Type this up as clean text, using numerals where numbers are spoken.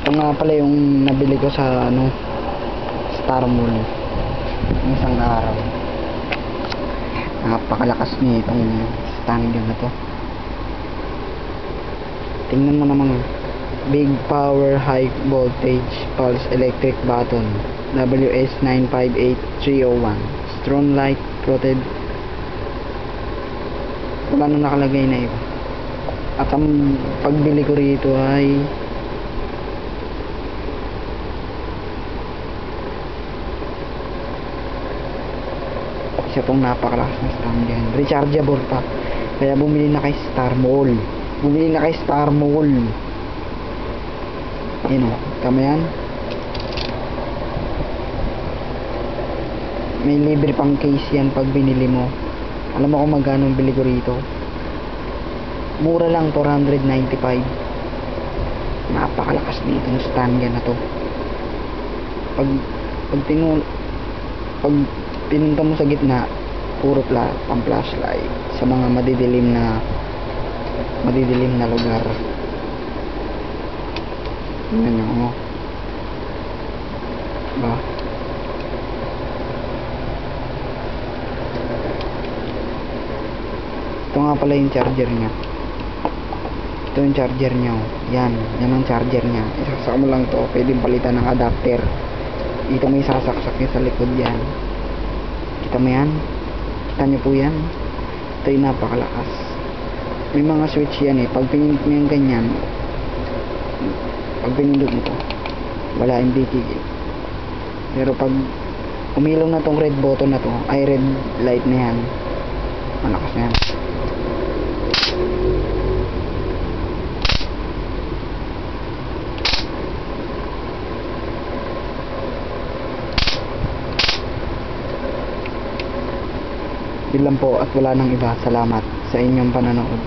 Ito nga pala yung nabili ko sa ano, Star Mall isang araw. Napakalakas niya itong stand gun na to. Tingnan mo naman, big power high voltage pulse electric button WS958301 strong light protected. Wala na nakalagay na iba. At ang pagbili ko rito ay isa pong napakalakas na stand gun, rechargeable pa, kaya bumili na kay Star Mall. Ayun o, tama yan. May libre pang case yan pag binili mo. Alam mo kung magkano bili ko rito? Mura lang, 495. Napakalakas nitong stand gun na to. Pag pinunta mo sa gitna, puro pang flashlight sa mga madidilim na lugar. Tingnan nyo mo. Diba? Ito nga pala yung charger nya. Ito yung charger nya. Yan ang charger nya. Isasaka mo lang to. Pwedeng palitan ng adapter. Dito may sasaksak nyo sa likod yan. Kita mo yan? Kita nyo po yan? Ito yung napakalakas. May mga switch yan eh. Pag pinindot mo yung ganyan, pag pinindot mo to, wala, hindi tigil. Pero pag umilaw na tong red button na to, ay red light na yan, malakas na yan. Yun lang po at wala nang iba. Salamat sa inyong panonood.